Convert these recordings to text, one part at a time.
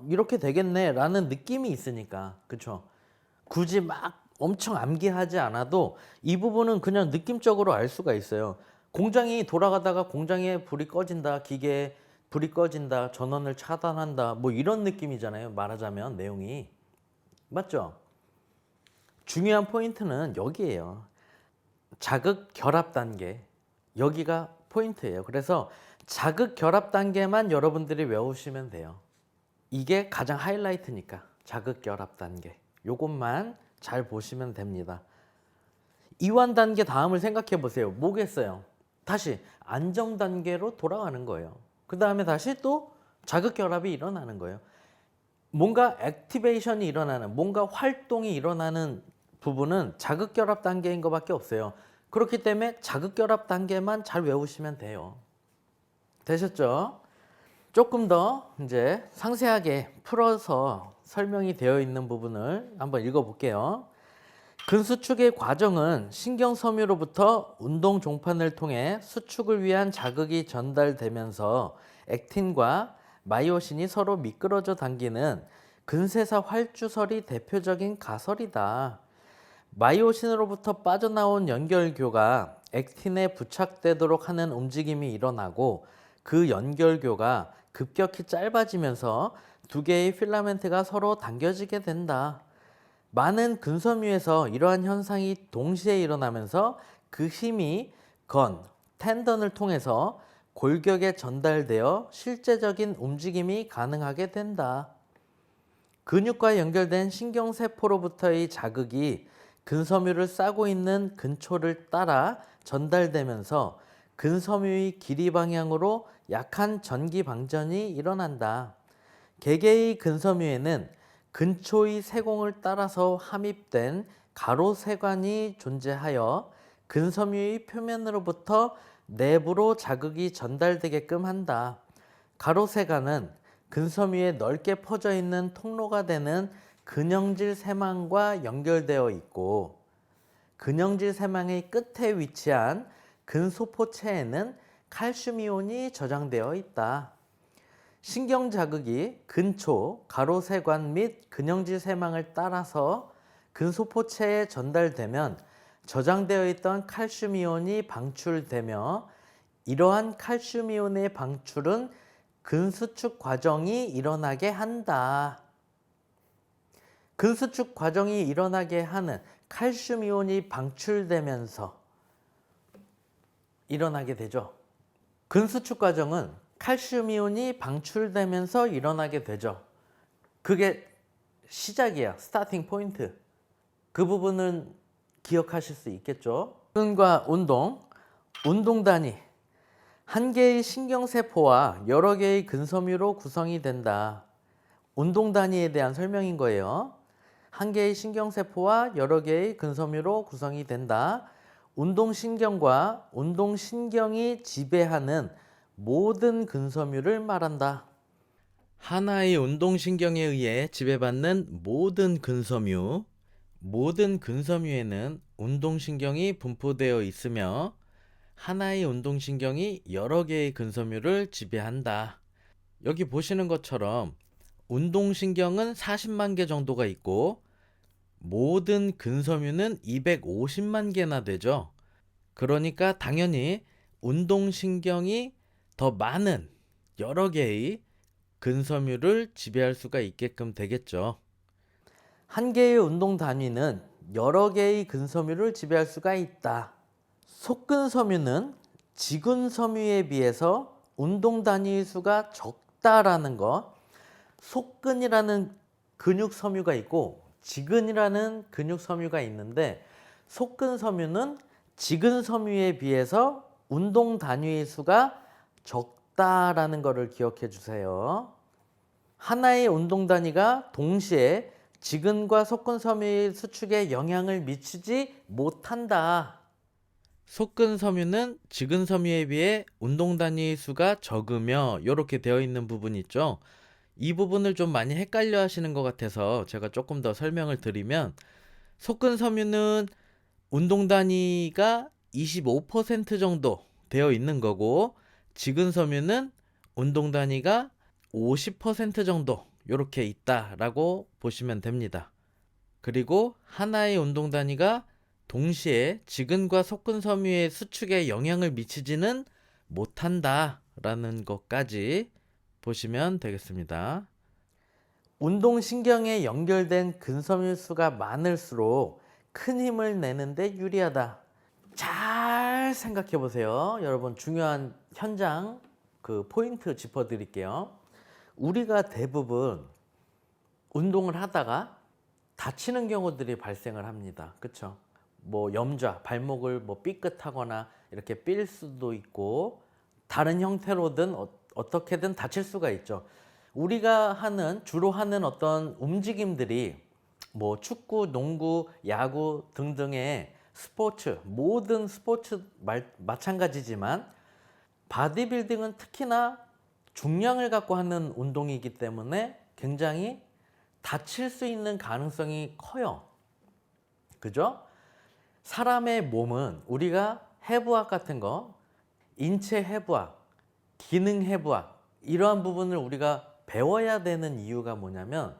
이렇게 되겠네 라는 느낌이 있으니까. 그쵸? 굳이 막 엄청 암기하지 않아도 이 부분은 그냥 느낌적으로 알 수가 있어요. 공장이 돌아가다가 공장에 불이 꺼진다, 기계에 불이 꺼진다, 전원을 차단한다, 뭐 이런 느낌이잖아요. 말하자면 내용이. 맞죠? 중요한 포인트는 여기에요. 자극 결합 단계. 여기가 포인트예요. 그래서 자극 결합 단계만 여러분들이 외우시면 돼요. 이게 가장 하이라이트니까. 자극 결합 단계. 요것만 잘 보시면 됩니다. 이완 단계 다음을 생각해 보세요. 뭐겠어요? 다시 안정 단계로 돌아가는 거예요. 그 다음에 다시 또 자극 결합이 일어나는 거예요. 뭔가 액티베이션이 일어나는, 뭔가 활동이 일어나는 부분은 자극 결합 단계인 것밖에 없어요. 그렇기 때문에 자극 결합 단계만 잘 외우시면 돼요. 되셨죠? 조금 더 이제 상세하게 풀어서 설명이 되어 있는 부분을 한번 읽어 볼게요. 근수축의 과정은 신경섬유로부터 운동 종판을 통해 수축을 위한 자극이 전달되면서 액틴과 마이오신이 서로 미끄러져 당기는 근세사 활주설이 대표적인 가설이다. 마이오신으로부터 빠져나온 연결교가 액틴에 부착되도록 하는 움직임이 일어나고 그 연결교가 급격히 짧아지면서 두 개의 필라멘트가 서로 당겨지게 된다. 많은 근섬유에서 이러한 현상이 동시에 일어나면서 그 힘이 텐던을 통해서 골격에 전달되어 실제적인 움직임이 가능하게 된다. 근육과 연결된 신경세포로부터의 자극이 근섬유를 싸고 있는 근초를 따라 전달되면서 근섬유의 길이 방향으로 약한 전기 방전이 일어난다. 개개의 근섬유에는 근초의 세공을 따라서 함입된 가로세관이 존재하여 근섬유의 표면으로부터 내부로 자극이 전달되게끔 한다. 가로세관은 근섬유에 넓게 퍼져 있는 통로가 되는 근형질 세망과 연결되어 있고 근형질 세망의 끝에 위치한 근소포체에는 칼슘이온이 저장되어 있다. 신경 자극이 근초, 가로세관 및 근형질 세망을 따라서 근소포체에 전달되면 저장되어 있던 칼슘이온이 방출되며 이러한 칼슘이온의 방출은 근수축 과정이 일어나게 한다. 근수축 과정이 일어나게 하는 칼슘이온이 방출되면서 일어나게 되죠. 근수축 과정은 칼슘이온이 방출되면서 일어나게 되죠. 그게 시작이야. 스타팅 포인트. 그 부분은 기억하실 수 있겠죠. 운동과 운동 단위. 한 개의 신경세포와 여러 개의 근섬유로 구성이 된다. 운동 단위에 대한 설명인 거예요. 한 개의 신경세포와 여러 개의 근섬유로 구성이 된다. 운동신경과 운동신경이 지배하는 모든 근섬유를 말한다. 하나의 운동신경에 의해 지배받는 모든 근섬유에는 운동신경이 분포되어 있으며 하나의 운동신경이 여러 개의 근섬유를 지배한다. 여기 보시는 것처럼 운동신경은 40만 개 정도가 있고 모든 근섬유는 250만 개나 되죠. 그러니까 당연히 운동신경이 더 많은 여러 개의 근섬유를 지배할 수가 있게끔 되겠죠. 한 개의 운동 단위는 여러 개의 근섬유를 지배할 수가 있다. 속근섬유는 지근섬유에 비해서 운동 단위 수가 적다라는 것. 속근이라는 근육섬유가 있고 지근이라는 근육섬유가 있는데 속근섬유는 지근섬유에 비해서 운동 단위의 수가 적다라는 것을 기억해 주세요. 하나의 운동 단위가 동시에 지근과 속근섬유의 수축에 영향을 미치지 못한다. 속근섬유는 지근섬유에 비해 운동 단위의 수가 적으며 이렇게 되어 있는 부분 있죠. 이 부분을 좀 많이 헷갈려 하시는 것 같아서 제가 조금 더 설명을 드리면 속근섬유는 운동 단위가 25% 정도 되어 있는 거고 지근섬유는 운동 단위가 50% 정도 이렇게 있다라고 보시면 됩니다. 그리고 하나의 운동 단위가 동시에 지근과 속근 섬유의 수축에 영향을 미치지는 못한다라는 것까지 보시면 되겠습니다. 운동신경에 연결된 근섬유 수가 많을수록 큰 힘을 내는데 유리하다. 잘 생각해 보세요. 여러분, 중요한 현장 포인트 짚어 드릴게요. 우리가 대부분 운동을 하다가 다치는 경우들이 발생을 합니다. 그쵸? 뭐 염좌, 발목을 뭐 삐끗하거나 이렇게 삘 수도 있고 다른 형태로든 어떻게든 다칠 수가 있죠. 우리가 주로 하는 어떤 움직임들이 뭐 축구, 농구, 야구 등등의 스포츠, 모든 스포츠 마찬가지지만 바디빌딩은 특히나 중량을 갖고 하는 운동이기 때문에 굉장히 다칠 수 있는 가능성이 커요. 그죠? 사람의 몸은 우리가 해부학 같은 거, 인체 해부학, 기능 해부학, 이러한 부분을 우리가 배워야 되는 이유가 뭐냐면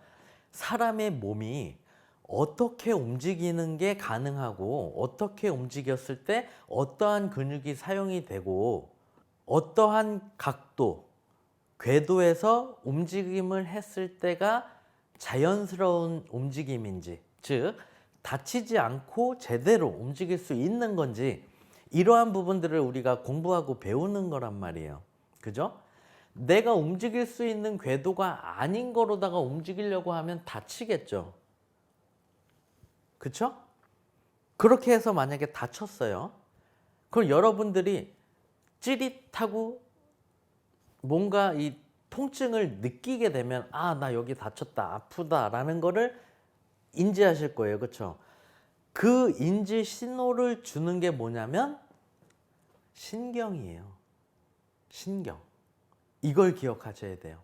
사람의 몸이 어떻게 움직이는 게 가능하고 어떻게 움직였을 때 어떠한 근육이 사용이 되고 어떠한 각도, 궤도에서 움직임을 했을 때가 자연스러운 움직임인지, 즉 다치지 않고 제대로 움직일 수 있는 건지, 이러한 부분들을 우리가 공부하고 배우는 거란 말이에요. 그죠? 내가 움직일 수 있는 궤도가 아닌 거로다가 움직이려고 하면 다치겠죠. 그쵸? 그렇게 해서 만약에 다쳤어요. 그럼 여러분들이 찌릿하고 뭔가 이 통증을 느끼게 되면 나 여기 다쳤다, 아프다라는 거를 인지하실 거예요. 그쵸? 그 인지 신호를 주는 게 뭐냐면 신경이에요. 신경. 이걸 기억하셔야 돼요.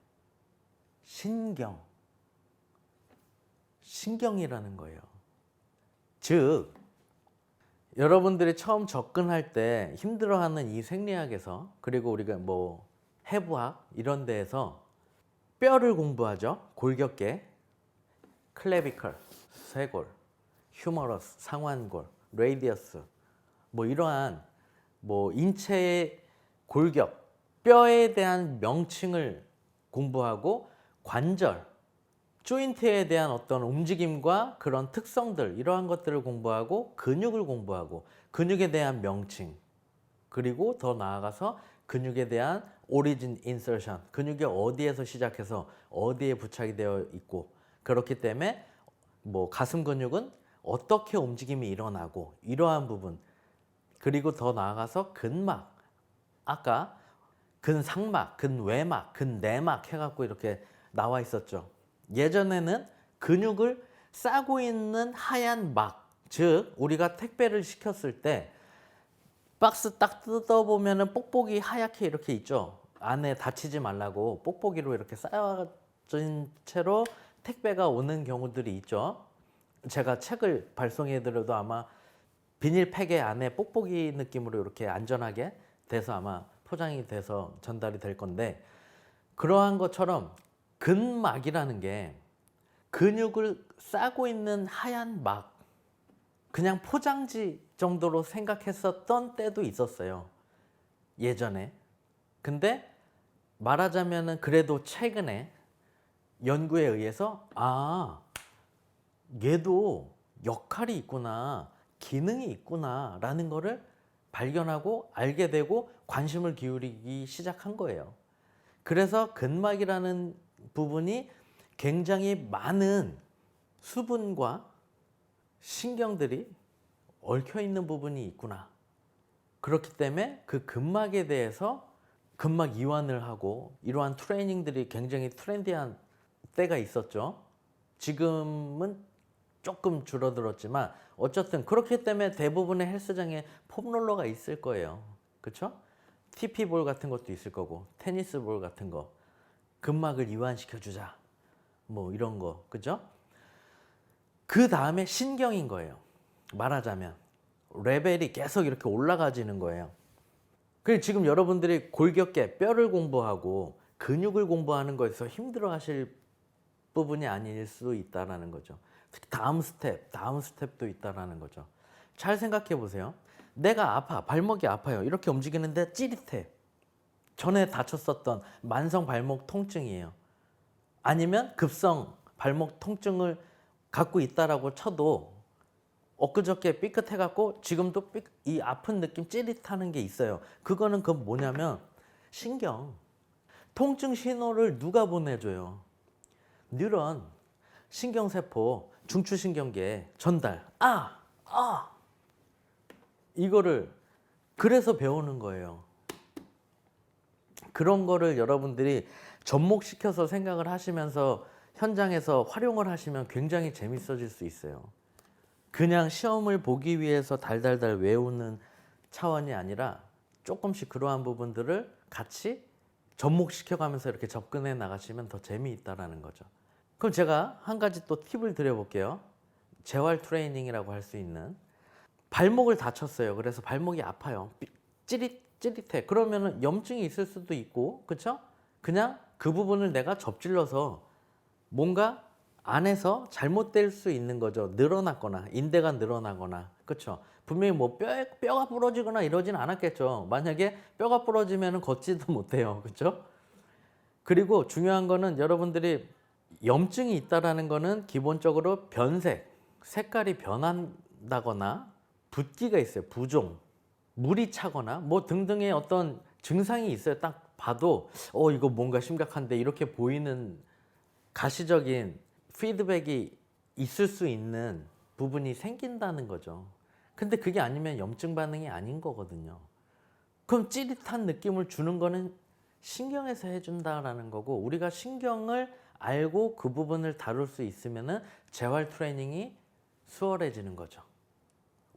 신경이라는 거예요. 즉 여러분들이 처음 접근할 때 힘들어하는 이 생리학에서, 그리고 우리가 뭐 해부학 이런 데에서 뼈를 공부하죠. 골격계, 클래비컬, 쇄골, 휴머러스, 상완골, 레디어스, 뭐 이러한 뭐 인체의 골격, 뼈에 대한 명칭을 공부하고 관절, 조인트에 대한 어떤 움직임과 그런 특성들, 이러한 것들을 공부하고 근육을 공부하고 근육에 대한 명칭, 그리고 더 나아가서 근육에 대한 오리진 인서션, 근육이 어디에서 시작해서 어디에 부착이 되어 있고, 그렇기 때문에 뭐 가슴 근육은 어떻게 움직임이 일어나고 이러한 부분, 그리고 더 나아가서 근막, 아까 근상막, 근외막, 근내막 해갖고 이렇게 나와 있었죠. 예전에는 근육을 싸고 있는 하얀 막, 즉 우리가 택배를 시켰을 때 박스 딱 뜯어보면은 뽁뽁이 하얗게 이렇게 있죠. 안에 다치지 말라고 뽁뽁이로 이렇게 쌓여진 채로 택배가 오는 경우들이 있죠. 제가 책을 발송해드려도 아마 비닐팩의 안에 뽁뽁이 느낌으로 이렇게 안전하게 돼서 아마 포장이 돼서 전달이 될 건데, 그러한 것처럼 근막이라는 게 근육을 싸고 있는 하얀 막, 그냥 포장지 정도로 생각했었던 때도 있었어요. 예전에. 근데 말하자면은 그래도 최근에 연구에 의해서 얘도 역할이 있구나, 기능이 있구나 라는 거를 발견하고 알게 되고 관심을 기울이기 시작한 거예요. 그래서 근막이라는 부분이 굉장히 많은 수분과 신경들이 얽혀 있는 부분이 있구나. 그렇기 때문에 그 근막에 대해서 근막 이완을 하고 이러한 트레이닝들이 굉장히 트렌디한 때가 있었죠. 지금은 조금 줄어들었지만 어쨌든 그렇기 때문에 대부분의 헬스장에 폼롤러가 있을 거예요. 그렇죠? TP볼 같은 것도 있을 거고 테니스 볼 같은 거, 근막을 이완시켜 주자, 뭐 이런 거. 그죠? 그 다음에 신경인 거예요. 말하자면 레벨이 계속 이렇게 올라가지는 거예요. 그리고 지금 여러분들이 골격계, 뼈를 공부하고 근육을 공부하는 거에서 힘들어 하실 부분이 아닐 수 있다라는 거죠. 특히 다음 스텝도 있다라는 거죠. 잘 생각해 보세요. 내가 아파, 발목이 아파요. 이렇게 움직이는데 찌릿해. 전에 다쳤었던 만성 발목 통증이에요. 아니면 급성 발목 통증을 갖고 있다라고 쳐도 엊그저께 삐끗해갖고 지금도 이 아픈 느낌 찌릿하는 게 있어요. 그거는 뭐냐면 신경. 통증 신호를 누가 보내줘요? 뉴런, 신경세포, 중추신경계 전달. 이거를 그래서 배우는 거예요. 그런 거를 여러분들이 접목시켜서 생각을 하시면서 현장에서 활용을 하시면 굉장히 재밌어질 수 있어요. 그냥 시험을 보기 위해서 달달달 외우는 차원이 아니라 조금씩 그러한 부분들을 같이 접목시켜가면서 이렇게 접근해 나가시면 더 재미있다라는 거죠. 그럼 제가 한 가지 또 팁을 드려볼게요. 재활 트레이닝이라고 할 수 있는, 발목을 다쳤어요. 그래서 발목이 아파요. 찌릿해. 그러면은 염증이 있을 수도 있고, 그쵸? 그냥 그 부분을 내가 접질러서 뭔가 안에서 잘못될 수 있는 거죠. 늘어났거나 인대가 늘어나거나, 그쵸? 분명히 뭐 뼈가 부러지거나 이러진 않았겠죠. 만약에 뼈가 부러지면 걷지도 못해요. 그쵸? 그리고 중요한 거는 여러분들이 염증이 있다라는 거는 기본적으로 색깔이 변한다거나 붓기가 있어요. 부종, 물이 차거나 뭐 등등의 어떤 증상이 있어요. 딱 봐도 이거 뭔가 심각한데 이렇게 보이는 가시적인 피드백이 있을 수 있는 부분이 생긴다는 거죠. 근데 그게 아니면 염증 반응이 아닌 거거든요. 그럼 찌릿한 느낌을 주는 거는 신경에서 해준다라는 거고, 우리가 신경을 알고 그 부분을 다룰 수 있으면은 재활 트레이닝이 수월해지는 거죠.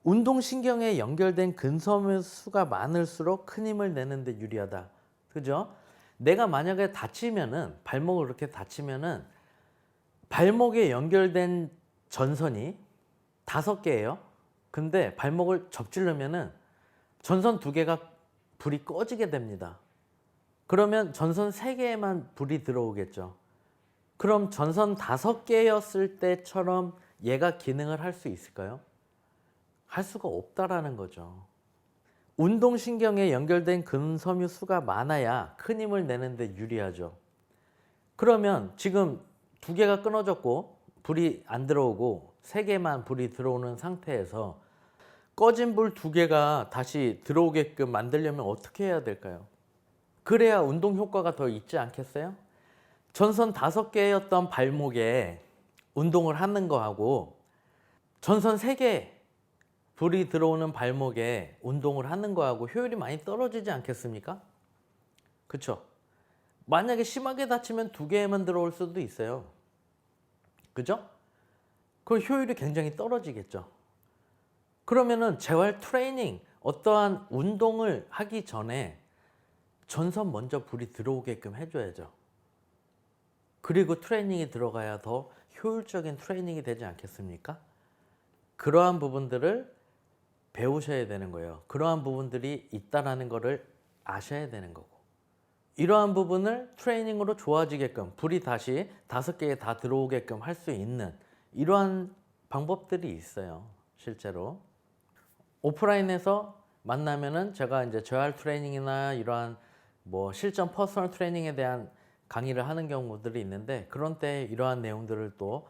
운동신경에 연결된 근섬유 수가 많을수록 큰 힘을 내는데 유리하다. 그죠? 내가 만약에 다치면은, 발목을 이렇게 다치면은 발목에 연결된 전선이 5개예요. 근데 발목을 접질르면은 전선 2개가 불이 꺼지게 됩니다. 그러면 전선 3개에만 불이 들어오겠죠. 그럼 전선 5개였을 때처럼 얘가 기능을 할 수 있을까요? 할 수가 없다라는 거죠. 운동신경에 연결된 근섬유 수가 많아야 큰 힘을 내는데 유리하죠. 그러면 지금 2개가 끊어졌고 불이 안 들어오고 3개만 불이 들어오는 상태에서 꺼진 불 2개가 다시 들어오게끔 만들려면 어떻게 해야 될까요? 그래야 운동 효과가 더 있지 않겠어요? 전선 5개였던 발목에 운동을 하는 거하고 전선 3개 불이 들어오는 발목에 운동을 하는 거하고 효율이 많이 떨어지지 않겠습니까? 그쵸? 만약에 심하게 다치면 2개에만 들어올 수도 있어요. 그죠? 그 효율이 굉장히 떨어지겠죠. 그러면은 재활 트레이닝, 어떠한 운동을 하기 전에 전선 먼저 불이 들어오게끔 해줘야죠. 그리고 트레이닝이 들어가야 더 효율적인 트레이닝이 되지 않겠습니까? 그러한 부분들을 배우셔야 되는 거예요. 그러한 부분들이 있다라는 거를 아셔야 되는 거고, 이러한 부분을 트레이닝으로 좋아지게끔, 불이 다시 5개에 다 들어오게끔 할 수 있는 이러한 방법들이 있어요. 실제로 오프라인에서 만나면은 제가 이제 재활 트레이닝이나 이러한 뭐 실전 퍼스널 트레이닝에 대한 강의를 하는 경우들이 있는데, 그런 때 이러한 내용들을 또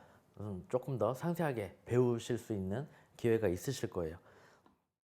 조금 더 상세하게 배우실 수 있는 기회가 있으실 거예요.